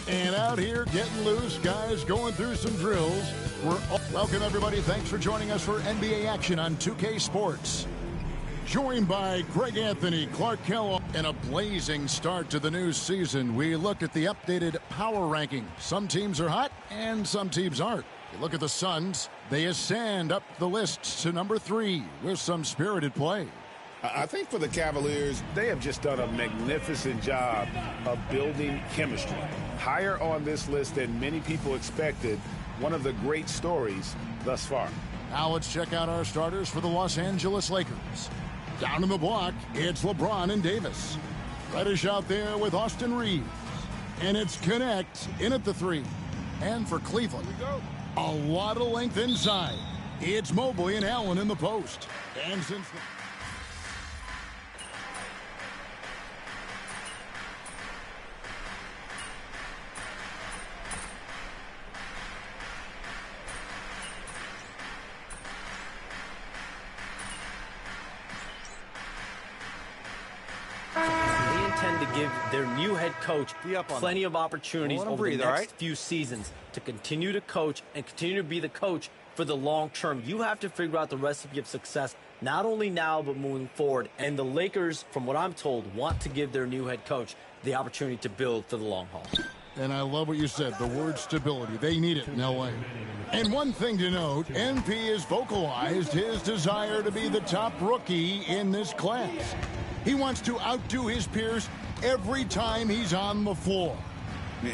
And out here getting loose, guys going through some drills. Welcome, everybody. Thanks for joining us for NBA action on 2K Sports. Joined by Greg Anthony, Clark Kellogg, and a blazing start to the new season. We look at the updated power ranking. Some teams are hot and some teams aren't. You look at the Suns, they ascend up the list to number 3 with some spirited play. I think for the Cavaliers, they have just done a magnificent job of building chemistry. Higher on this list than many people expected. One of the great stories thus far. Now let's check out our starters for the Los Angeles Lakers. Down in the block, it's LeBron and Davis. Reddish out there with Austin Reeves. And it's Knecht in at the 3. And for Cleveland, a lot of length inside. It's Mobley and Allen in the post. And since to give their new head coach plenty of opportunities over the next few seasons to continue to coach and continue to be the coach for the long term. You have to figure out the recipe of success, not only now but moving forward. And the Lakers, from what I'm told, want to give their new head coach the opportunity to build for the long haul. And I love what you said, the word stability. They need it in LA. And one thing to note, MP has vocalized his desire to be the top rookie in this class. He wants to outdo his peers every time he's on the floor.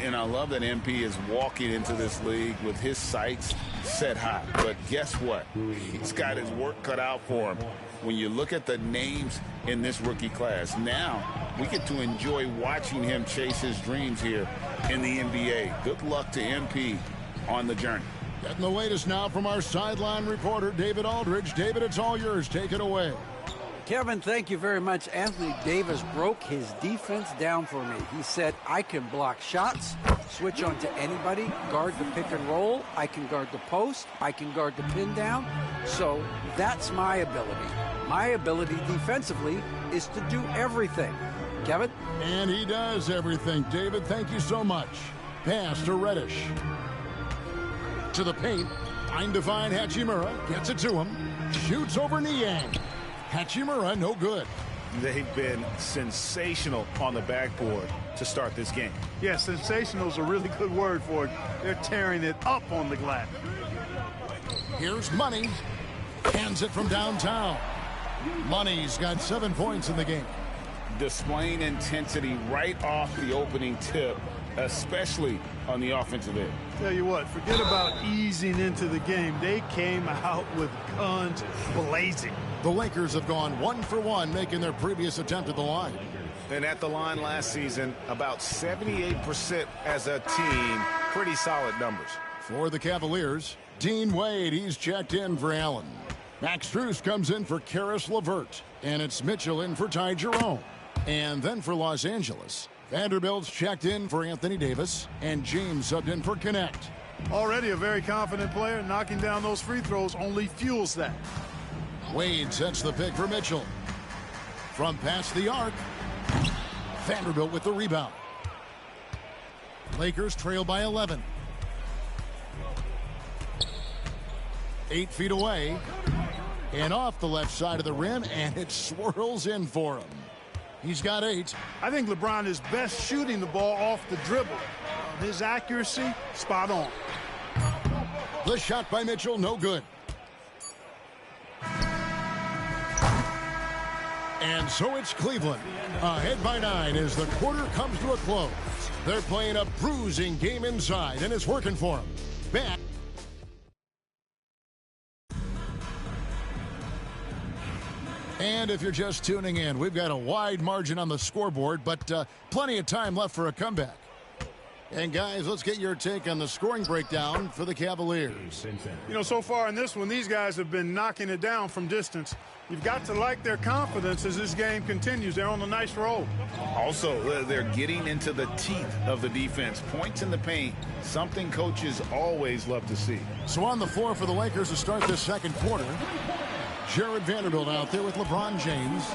And I love that MP is walking into this league with his sights set high. But guess what? He's got his work cut out for him. When you look at the names in this rookie class, now we get to enjoy watching him chase his dreams here in the NBA. Good luck to MP on the journey. Getting the latest now from our sideline reporter, David Aldridge. David, it's all yours. Take it away. Kevin, thank you very much. Anthony Davis broke his defense down for me. He said, I can block shots, switch on to anybody, guard the pick and roll, I can guard the post, I can guard the pin down. So that's my ability. My ability defensively is to do everything. Kevin? And he does everything. David, thank you so much. Pass to Reddish. To the paint. Trying to find Hachimura. Gets it to him. Shoots over Niang. Hachimura, no good. They've been sensational on the backboard to start this game. Yeah, sensational is a really good word for it. They're tearing it up on the glass. Here's Money. Hands it from downtown. Money's got 7 points in the game. Displaying intensity right off the opening tip, especially on the offensive end. Tell you what, forget about easing into the game. They came out with guns blazing. The Lakers have gone 1 for 1, making their previous attempt at the line. And at the line last season, about 78% as a team. Pretty solid numbers. For the Cavaliers, Dean Wade, he's checked in for Allen. Max Strus comes in for Karis LeVert. And it's Mitchell in for Ty Jerome. And then for Los Angeles, Vanderbilt's checked in for Anthony Davis. And James subbed in for Knecht. Already a very confident player. Knocking down those free throws only fuels that. Wade sets the pick for Mitchell. From past the arc, Vanderbilt with the rebound. Lakers trail by 11. 8 feet away. And off the left side of the rim, and it swirls in for him. He's got 8. I think LeBron is best shooting the ball off the dribble. His accuracy, spot on. The shot by Mitchell, no good. And so it's Cleveland, ahead by 9 as the quarter comes to a close. They're playing a bruising game inside, and it's working for them. Back. And if you're just tuning in, we've got a wide margin on the scoreboard, but plenty of time left for a comeback. And guys, let's get your take on the scoring breakdown for the Cavaliers. You know, so far in this one, these guys have been knocking it down from distance. You've got to like their confidence as this game continues. They're on a nice roll. Also, they're getting into the teeth of the defense. Points in the paint, something coaches always love to see. So on the floor for the Lakers to start this second quarter, Jared Vanderbilt out there with LeBron James.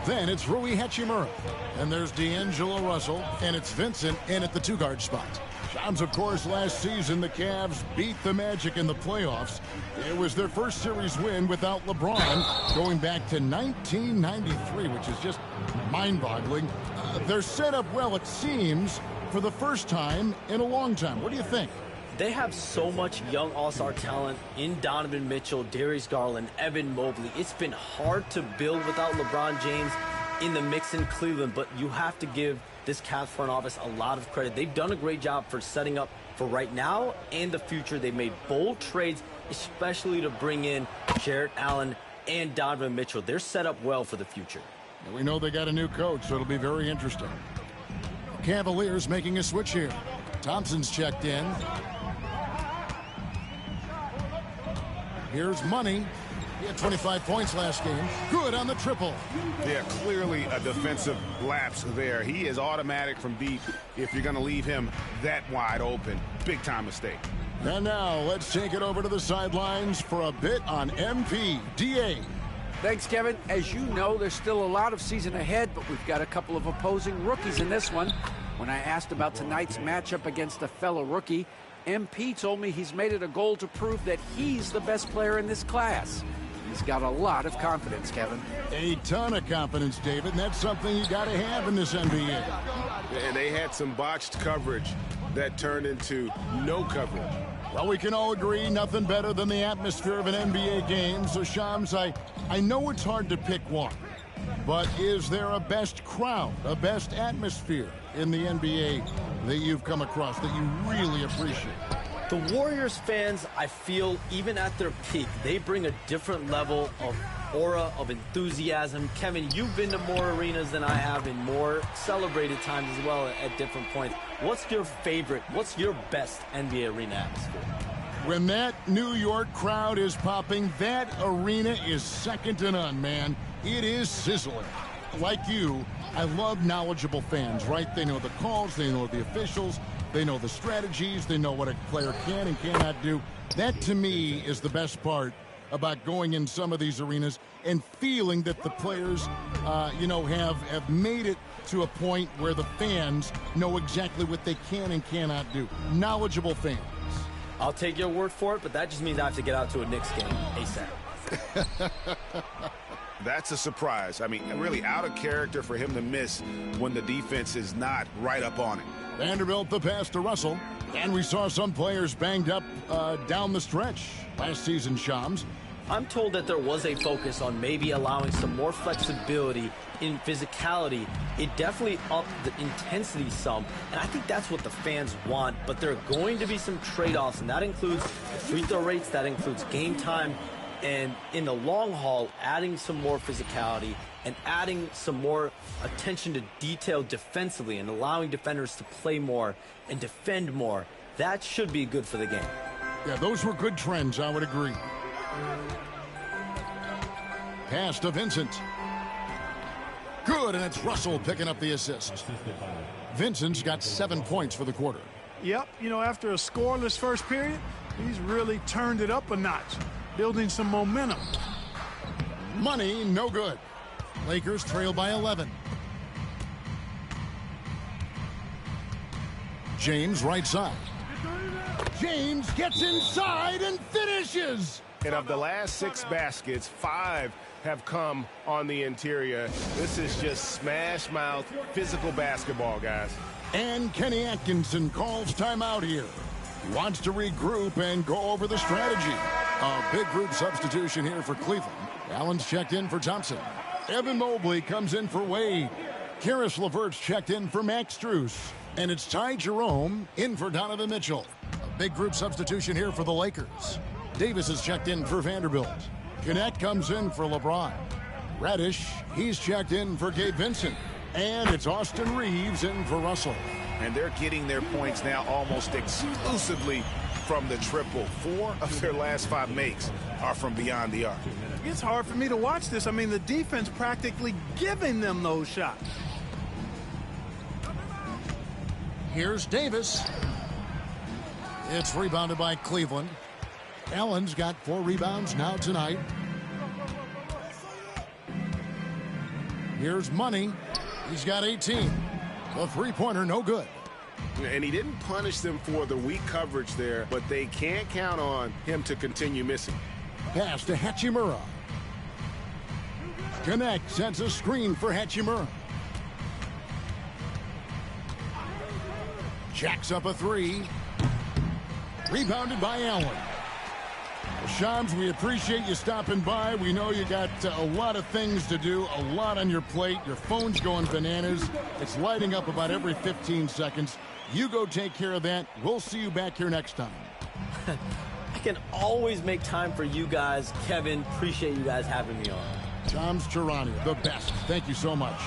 Then it's Rui Hachimura. And there's D'Angelo Russell. And it's Vincent in at the 2-guard spot. Shams, of course, last season the Cavs beat the Magic in the playoffs. It was their first series win without LeBron going back to 1993, which is just mind-boggling. They're set up well, it seems, for the first time in a long time. What do you think? They have so much young all-star talent in Donovan Mitchell, Darius Garland, Evan Mobley. It's been hard to build without LeBron James in the mix in Cleveland, but you have to give this Cavs front office a lot of credit. They've done a great job for setting up for right now and the future. They made bold trades, especially to bring in Jarrett Allen and Donovan Mitchell. They're set up well for the future. And we know they got a new coach, so it'll be very interesting. Cavaliers making a switch here. Thompson's checked in. Here's Money. He had 25 points last game. Good on the triple. Yeah, clearly a defensive lapse there. He is automatic from deep if you're going to leave him that wide open. Big time mistake. And now let's take it over to the sidelines for a bit on MP. DA. Thanks, Kevin. As you know, there's still a lot of season ahead, but we've got a couple of opposing rookies in this one. When I asked about tonight's matchup against a fellow rookie, MP told me he's made it a goal to prove that he's the best player in this class. He's got a lot of confidence, Kevin. A ton of confidence, David, and that's something you got to have in this NBA. And they had some botched coverage that turned into no coverage. Well, we can all agree nothing better than the atmosphere of an NBA game. So, Shams, I know it's hard to pick one, but is there a best crowd, a best atmosphere in the NBA that you've come across that you really appreciate? The Warriors fans, I feel, even at their peak, they bring a different level of aura, of enthusiasm. Kevin, you've been to more arenas than I have in more celebrated times as well at different points. What's your favorite, what's your best NBA arena atmosphere? When that New York crowd is popping, that arena is second to none, man. It is sizzling. Like you, I love knowledgeable fans, right? They know the calls, they know the officials, they know the strategies, they know what a player can and cannot do. That, to me, is the best part about going in some of these arenas and feeling that the players, have made it to a point where the fans know exactly what they can and cannot do. Knowledgeable fans. I'll take your word for it, but that just means I have to get out to a Knicks game ASAP. That's a surprise. I mean, really out of character for him to miss when the defense is not right up on it. Vanderbilt the pass to Russell. And we saw some players banged up down the stretch last season, Shams. I'm told that there was a focus on maybe allowing some more flexibility in physicality. It definitely upped the intensity some, and I think that's what the fans want. But there are going to be some trade-offs, and that includes free throw rates, that includes game time, and in the long haul, adding some more physicality and adding some more attention to detail defensively and allowing defenders to play more and defend more. That should be good for the game. Yeah, those were good trends, I would agree. Pass to Vincent. Good, and it's Russell picking up the assist. Vincent's got 7 points for the quarter. Yep, after a scoreless first period, he's really turned it up a notch, building some momentum. Money, no good. Lakers trail by 11. James right side. James gets inside and finishes. And of the last 6 baskets, 5 have come on the interior. This is just smash mouth physical basketball, guys. And Kenny Atkinson calls timeout here. He wants to regroup and go over the strategy. A big group substitution here for Cleveland. Allen's checked in for Thompson. Evan Mobley comes in for Wade. Karis LeVert's checked in for Max Strus. And it's Ty Jerome in for Donovan Mitchell. A big group substitution here for the Lakers. Davis is checked in for Vanderbilt. Knecht comes in for LeBron. Reddish, he's checked in for Gabe Vincent. And it's Austin Reeves in for Russell. And they're getting their points now almost exclusively from the triple. 4 of their last 5 makes are from beyond the arc. It's hard for me to watch this. I mean, the defense practically giving them those shots. Here's Davis. It's rebounded by Cleveland. Allen's got 4 rebounds now tonight. Here's Money. He's got 18. The three-pointer, no good. And he didn't punish them for the weak coverage there, but they can't count on him to continue missing. Pass to Hachimura. Knecht sends a screen for Hachimura. Jacks up a three. Rebounded by Allen. Shams, we appreciate you stopping by. We know you got a lot of things to do, a lot on your plate. Your phone's going bananas. It's lighting up about every 15 seconds. You go take care of that. We'll see you back here next time. I can always make time for you guys. Kevin, appreciate you guys having me on. Shams Charania, the best. Thank you so much.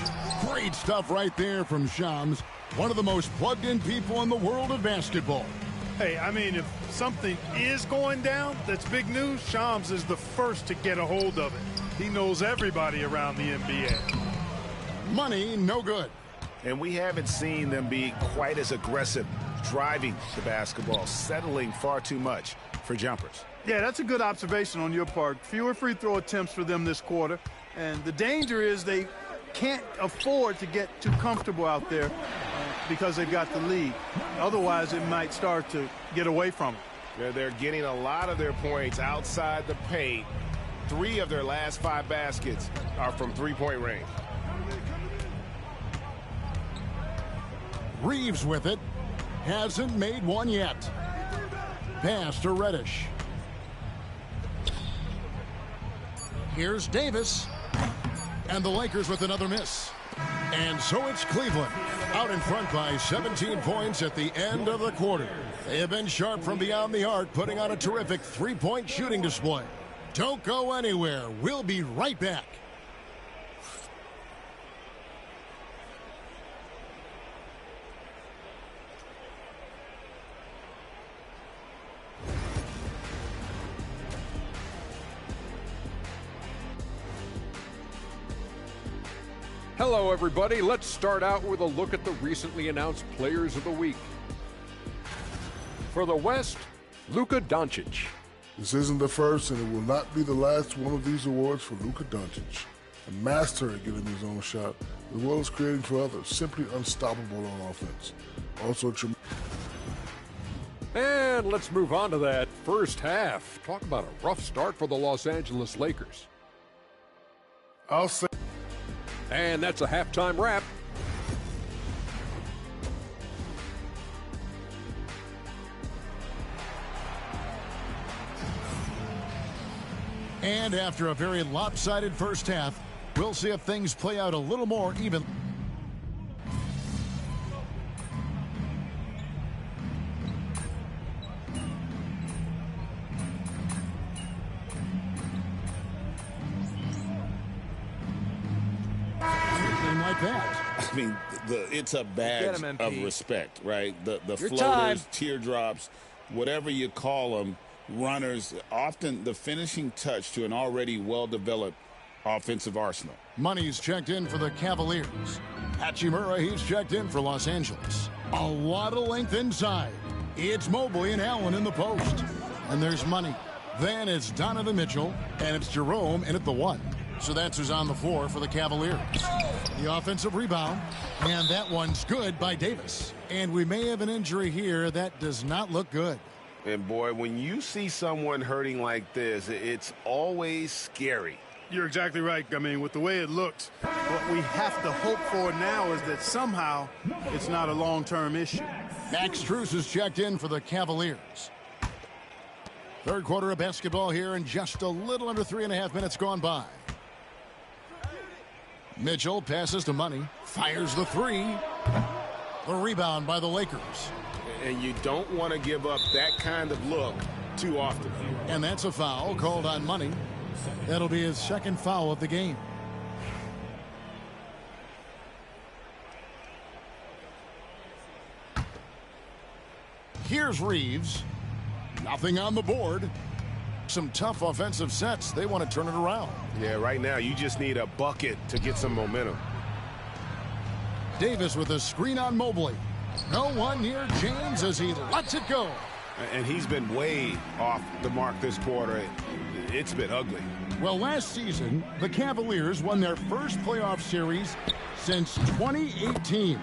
Great stuff right there from Shams, one of the most plugged-in people in the world of basketball. Hey, I mean, if something is going down, that's big news. Shams is the first to get a hold of it. He knows everybody around the NBA. Money, no good. And we haven't seen them be quite as aggressive driving the basketball, settling far too much for jumpers. Yeah, that's a good observation on your part. Fewer free throw attempts for them this quarter. And the danger is they can't afford to get too comfortable out there because they've got the lead. Otherwise, it might start to get away from them. They're getting a lot of their points outside the paint. 3 of their last 5 baskets are from three-point range. Reeves with it. Hasn't made one yet. Pass to Reddish. Here's Davis. And the Lakers with another miss. And so it's Cleveland out in front by 17 points at the end of the quarter. They have been sharp from beyond the arc, putting on a terrific three-point shooting display. Don't go anywhere. We'll be right back. Hello, everybody. Let's start out with a look at the recently announced Players of the Week. For the West, Luka Doncic. This isn't the first, and it will not be the last one of these awards for Luka Doncic. A master at getting his own shot, as well as creating for others. Simply unstoppable on offense. Also, And let's move on to that first half. Talk about a rough start for the Los Angeles Lakers. I'll say. And that's a halftime wrap. And after a very lopsided first half, we'll see if things play out a little more even. Like that. I mean, it's a badge of respect, right? The floaters, time. teardrops, whatever you call them, runners, often the finishing touch to an already well-developed offensive arsenal. Money's checked in for the Cavaliers. Hachimura, he's checked in for Los Angeles. A lot of length inside. It's Mobley and Allen in the post. And there's Money. Then it's Donovan Mitchell, and it's Jerome in at the 1. So that's who's on the floor for the Cavaliers. The offensive rebound, and that one's good by Davis. And we may have an injury here that does not look good. And boy, when you see someone hurting like this, it's always scary. You're exactly right. I mean, with the way it looked, what we have to hope for now is that somehow it's not a long-term issue. Max Strus is checked in for the Cavaliers. Third quarter of basketball here, and just a little under 3.5 minutes gone by. Mitchell passes to Money, fires the 3. The rebound by the Lakers. And you don't want to give up that kind of look too often. And that's a foul called on Money. That'll be his second foul of the game. Here's Reeves. Nothing on the board. Some tough offensive sets. They want to turn it around. Yeah, right now you just need a bucket to get some momentum. Davis with a screen on Mobley. No one near James as he lets it go. And he's been way off the mark this quarter. It's been ugly. Well, last season, the Cavaliers won their first playoff series since 2018.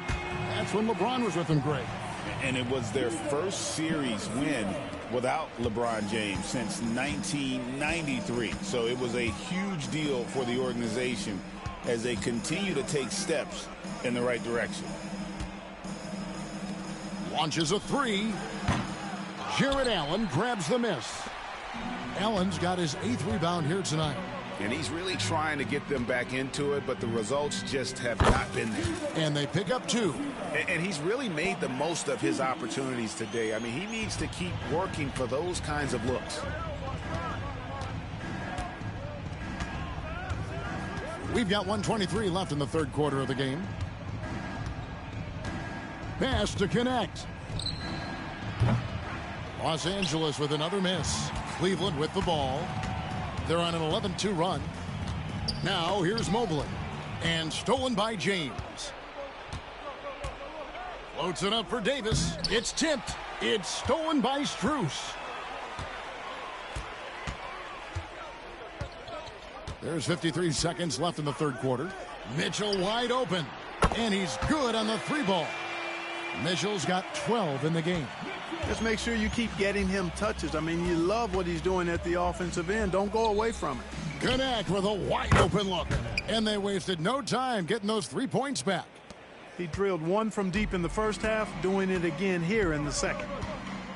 That's when LeBron was with them, Greg. And it was their first series win without LeBron James since 1993. So it was a huge deal for the organization as they continue to take steps in the right direction. Launches a three. Jared Allen grabs the miss. Allen's got his 8th rebound here tonight. And he's really trying to get them back into it, but the results just have not been there. And they pick up 2. And he's really made the most of his opportunities today. I mean, he needs to keep working for those kinds of looks. We've got 1:23 left in the third quarter of the game. Pass to Knecht. Los Angeles with another miss. Cleveland with the ball. They're on an 11-2 run. Now here's Mobley. And stolen by James. Floats it up for Davis. It's tipped. It's stolen by Strus. There's 53 seconds left in the third quarter. Mitchell wide open. And he's good on the 3-ball. Mitchell's got 12 in the game. Just make sure you keep getting him touches. I mean, you love what he's doing at the offensive end. Don't go away from it. Knecht with a wide open look. And they wasted no time getting those 3 points back. He drilled 1 from deep in the first half, doing it again here in the second.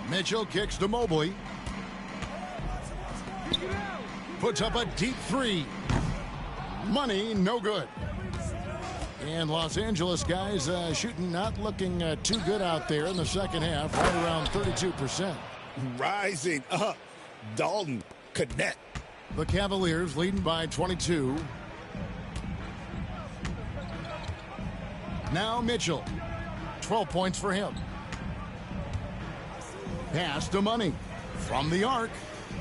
Mitchell kicks to Mobley. Puts up a deep 3. Money, no good. And Los Angeles guys shooting not looking too good out there in the second half, right around 32%. Rising up, Dalton Knecht. The Cavaliers leading by 22. Now Mitchell. 12 points for him. Pass to Money. From the arc.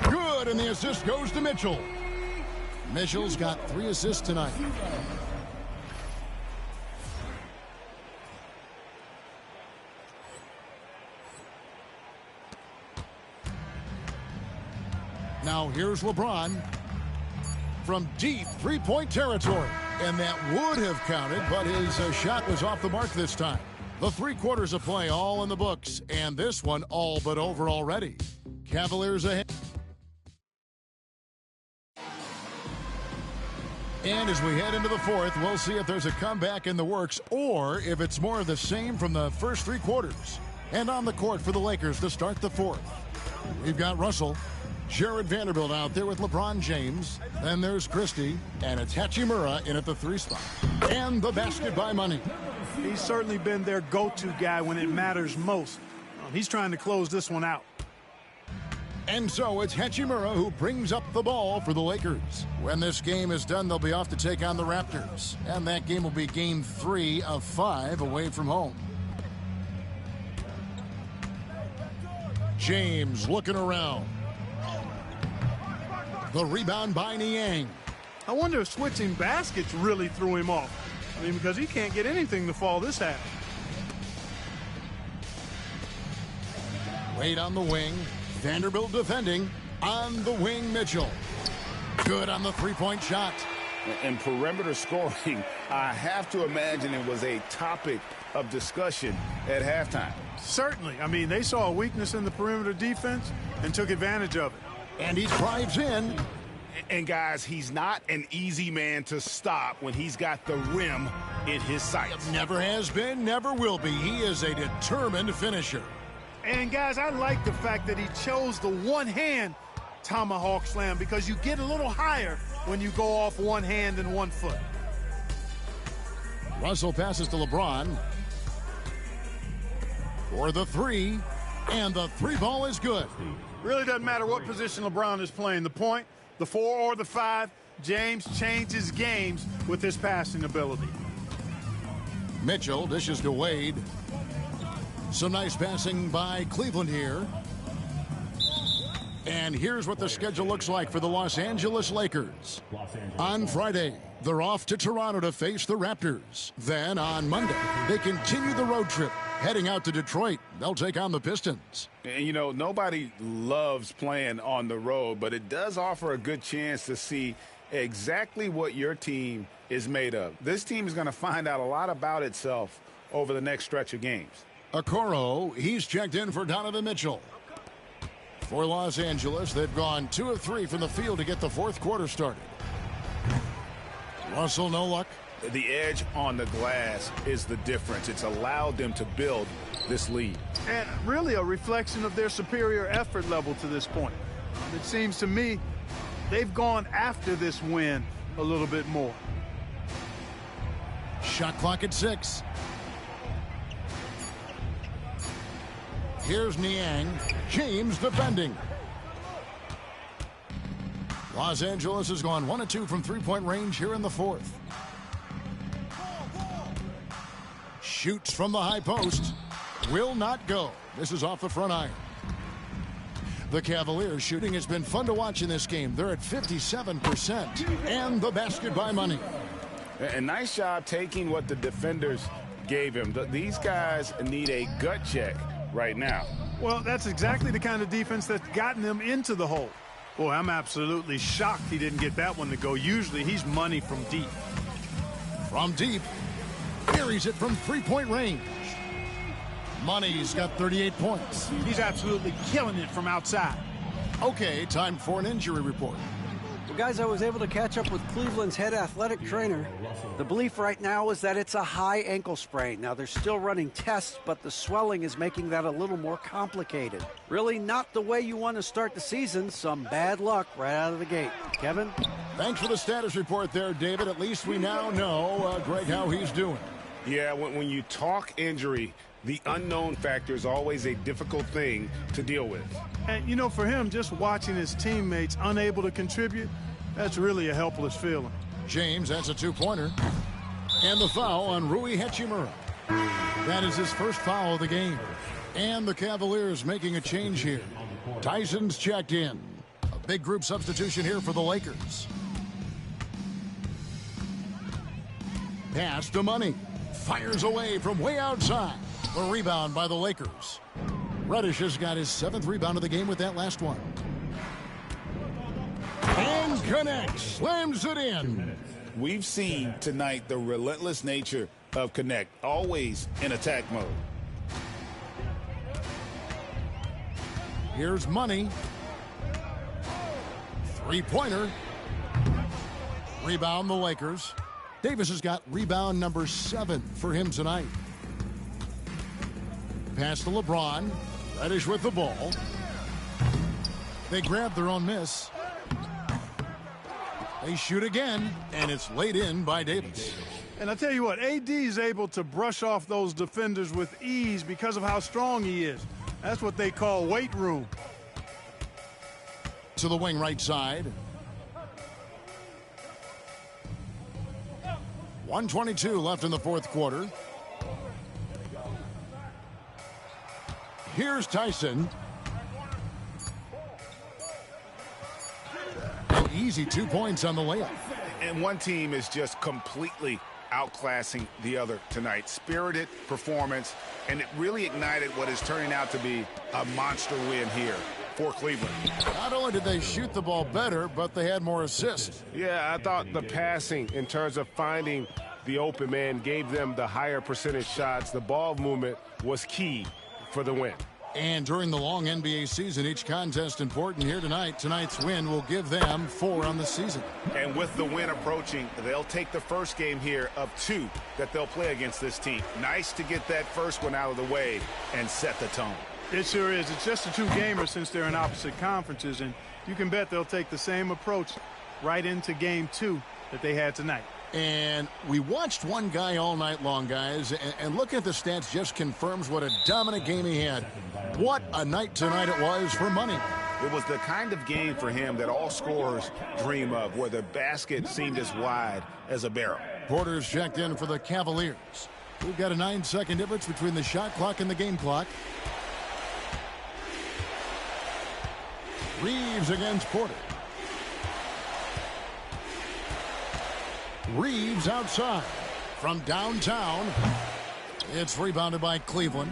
Good, and the assist goes to Mitchell. Mitchell's got 3 assists tonight. Now here's LeBron from deep 3-point territory. And that would have counted, but his shot was off the mark this time. The 3 quarters of play all in the books, and this one all but over already. Cavaliers ahead. And as we head into the fourth, we'll see if there's a comeback in the works or if it's more of the same from the first 3 quarters. And on the court for the Lakers to start the fourth, we've got Russell. Jared Vanderbilt out there with LeBron James. Then there's Christie, and it's Hachimura in at the 3 spot. And the basket by Money. He's certainly been their go-to guy when it matters most. He's trying to close this one out. And so it's Hachimura who brings up the ball for the Lakers. When this game is done, they'll be off to take on the Raptors. And that game will be game 3 of 5 away from home. James looking around. The rebound by Niang. I wonder if switching baskets really threw him off. I mean, because he can't get anything to fall this half. Wade on the wing. Vanderbilt defending. On the wing, Mitchell. Good on the 3-point shot. And perimeter scoring, I have to imagine it was a topic of discussion at halftime. Certainly. I mean, they saw a weakness in the perimeter defense and took advantage of it. And he drives in. And guys, he's not an easy man to stop when he's got the rim in his sights. Never has been, never will be. He is a determined finisher. And guys, I like the fact that he chose the one-hand tomahawk slam because you get a little higher when you go off one hand and 1 foot. Russell passes to LeBron for the 3, and the 3-ball is good. Really doesn't matter what position LeBron is playing, the point, the 4 or the 5, James changes games with his passing ability. Mitchell dishes to Wade. Some nice passing by Cleveland here. And here's what the schedule looks like for the Los Angeles Lakers. On Friday, they're off to Toronto to face the Raptors. Then on Monday, they continue the road trip Heading out to Detroit, they'll take on the Pistons. And, you know, nobody loves playing on the road, but it does offer a good chance to see exactly what your team is made of. This team is going to find out a lot about itself over the next stretch of games. Okoro, he's checked in for Donovan Mitchell. For Los Angeles, they've gone 2 of 3 from the field to get the fourth quarter started. Russell, no luck. The edge on the glass is the difference. It's allowed them to build this lead. And really a reflection of their superior effort level to this point. It seems to me they've gone after this win a little bit more. Shot clock at 6. Here's Niang. James defending. Los Angeles has gone 1 of 2 from three-point range here in the fourth. Shoots from the high post. Will not go. This is off the front iron. The Cavaliers shooting has been fun to watch in this game. They're at 57%. And the basket by Money. A nice job taking what the defenders gave him. These guys need a gut check right now. Well, that's exactly the kind of defense that's gotten them into the hole. Boy, I'm absolutely shocked he didn't get that one to go. Usually he's money from deep. From deep. Buries it from three-point range. Money's got 38 points. He's absolutely killing it from outside. Okay, time for an injury report. Well, guys, I was able to catch up with Cleveland's head athletic trainer. The belief right now is that it's a high ankle sprain. Now, they're still running tests, but the swelling is making that a little more complicated. Really not the way you want to start the season. Some bad luck right out of the gate. Kevin? Thanks for the status report there, David. At least we now know, Greg, how he's doing. Yeah, when you talk injury, the unknown factor is always a difficult thing to deal with. And, you know, for him, just watching his teammates unable to contribute, that's really a helpless feeling. James, that's a two-pointer. And the foul on Rui Hachimura. That is his first foul of the game. And the Cavaliers making a change here. Tyson's checked in. A big group substitution here for the Lakers. Pass to Money. Fires away from way outside. The rebound by the Lakers. Reddish has got his 7th rebound of the game with that last one. And Knecht slams it in. We've seen tonight the relentless nature of Knecht, always in attack mode. Here's Money. Three-pointer. Rebound the Lakers. Davis has got rebound number 7 for him tonight. Pass to LeBron. Reddish with the ball. They grab their own miss. They shoot again, and it's laid in by Davis. And I tell you what, AD is able to brush off those defenders with ease because of how strong he is. That's what they call weight room. To the wing right side. 1:22 left in the fourth quarter. Here's Tyson. An easy 2 points on the layup. And one team is just completely outclassing the other tonight. Spirited performance, and it really ignited what is turning out to be a monster win here for Cleveland. Not only did they shoot the ball better, but they had more assists. Yeah, I thought the passing in terms of finding the open man gave them the higher percentage shots. The ball movement was key for the win. And during the long NBA season, each contest important here tonight. Tonight's win will give them 4 on the season. And with the win approaching, they'll take the first game here of 2 that they'll play against this team. Nice to get that first one out of the way and set the tone. It sure is. It's just a 2-gamer since they're in opposite conferences, and you can bet they'll take the same approach right into game 2 that they had tonight. And we watched one guy all night long, guys, and looking at the stats just confirms what a dominant game he had. What a night tonight it was for Money. It was the kind of game for him that all scorers dream of, where the basket seemed as wide as a barrel. Porter's checked in for the Cavaliers. We've got a 9-second difference between the shot clock and the game clock. Reeves against Porter. Reeves outside from downtown. It's rebounded by Cleveland.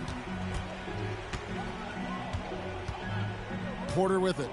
Porter with it.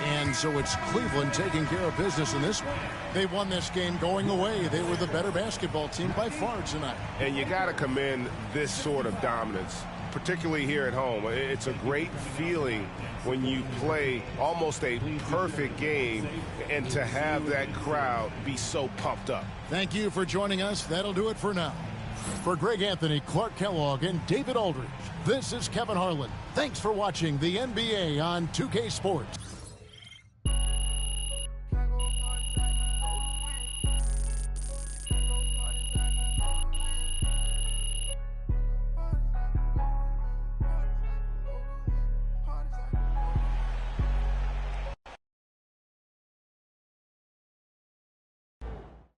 And so it's Cleveland taking care of business in this one. They won this game going away. They were the better basketball team by far tonight. And you got to commend this sort of dominance, particularly here at home. It's a great feeling when you play almost a perfect game and to have that crowd be so pumped up. Thank you for joining us. That'll do it for now. For Greg Anthony, Clark Kellogg, and David Aldridge, this is Kevin Harlan. Thanks for watching the NBA on 2K Sports.